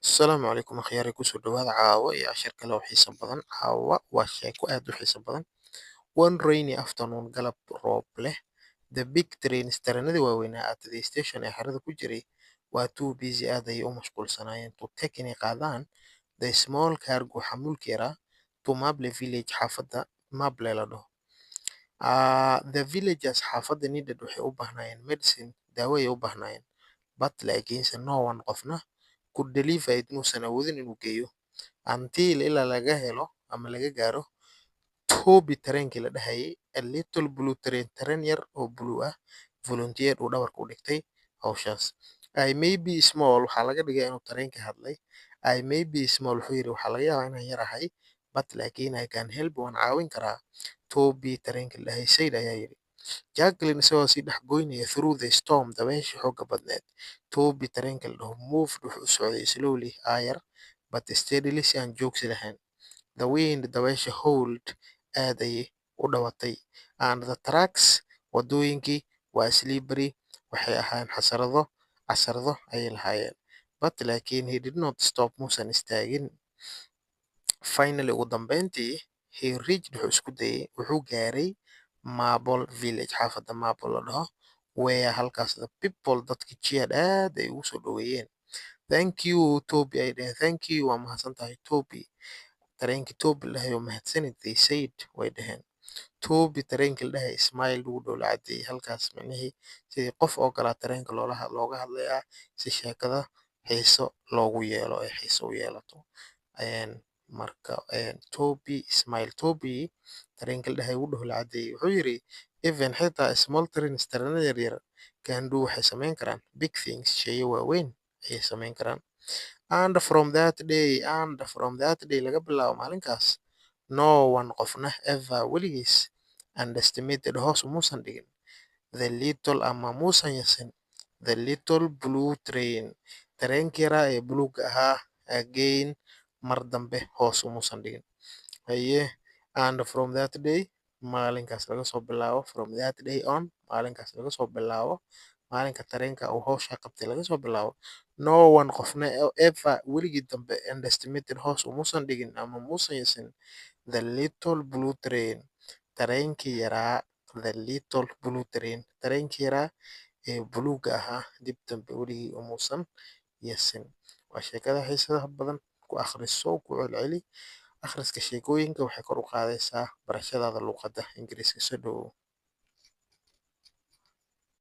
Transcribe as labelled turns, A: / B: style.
A: Asalaamu calaykum akhyaari kusoo dhawaada caawa iyo cashar kale oo xiiso badan. Caawa waa sheeko aad u xiiso badan. One rainy afternoon, galab roob leh. The big trains, tareenadii waaweynaa at the station ee xerada ku jiray, waa too busy, aad ayay u mashquulsanaayeen to take inay qaadaan the small cargo xamuulka yaraa to Mable village, xaafadda Mable la dhaho. The villagers xaafadda needed waxay u baahnaayeen medicine, daawo ayay u baahnaayeen, but laakiinse no one qofna could deliver it muusan awoodin inuu geeyo until ilaa laga helo ama laga gaaro Toby tareenkii la dhahayay, a little blue train, tareen yar oo blue ah, volunteer uu dhabarka u dhigtay hawshaas. I may be small, waxaa laga dhigay inuu tareenka hadlay. I may be small wuxuu yidhi waxaa laga yaabaa inaan yar ahay, but laakiin I can help, waan caawin karaa. Toby tareenkii la dhahayay Said ayaa yidhi. Jacqueline isagoo sii dhex goynaya through the storm, dabayshii xoogga badneed. Toby tareenka la dhaho moved wuxuu u socday slowly, aayar, but steadily, si aan joogsi lahayn. The wind, dabaysha howled, aad ayay u dhawatay, and the tracks, waddooyinkii, waa slippery, waxay ahaayeen casarado ayay lahaayeen. But laakiin he did not stop, muusan istaagin. Finally, ugu dambeyntii, he reached, wuxuu gaaray Marble village, xaafadda Marble la dhaho, where halkaas the people, dadka cheered, aad ay ugu soo dhoweeyeen. Thank you Toby, ay dhaheen. Thank you, waa mahadsantahay Toby. Tareenkii Toby la dhahay oo mahadsanid, they said, way dhaheen. Toby tareenkii la dhahay smile wuu dhoola cadeeyay, halkaas micnihii sidii qof oo kalaa tareenka looga hadlayaa si sheekada xiiso loogu yeelo ee xiiso u yeelato. Marka Toby smile, Toby tareenkii la dhahay wuu dhoola cadeeyay, wuxuu yidhi even xitaa small trains, tareenada yaryar, can do, waxay samayn karaan big things, sheeyo waaweyn ayay samayn karaan. And from that day, laga bilaabo maalinkaas, no one qofna ever weligiis underestimated, hoos umuusan dhigin, the little, ama muusan yasin, the little blue train, tareenkii yaraa ee buluugga ahaa, again, mar dambe hoos umuusan dhigin. Haye, and from that day, maalinkaas laga soo bilaabo, from that day on, maalinkaas laga soo bilaabo, maalinka tareenka uu hawsha qabtay laga soo bilaabo, no one qofna ever weligii dambe underestimated, hoos umuusan dhigin ama muusan yasin, the little blue train, tareenkii yaraa, the little blue train, tareenkii yaraa ee buluugga ahaa, dib dambe weligii umuusan yasin. Waa sheekada xiisaha badan, ku akhriso, ku celceli. Akhriska sheekooyinka waxay kor u qaadaysaa barashadaada luqadda Ingiriiska. Soo dhawow.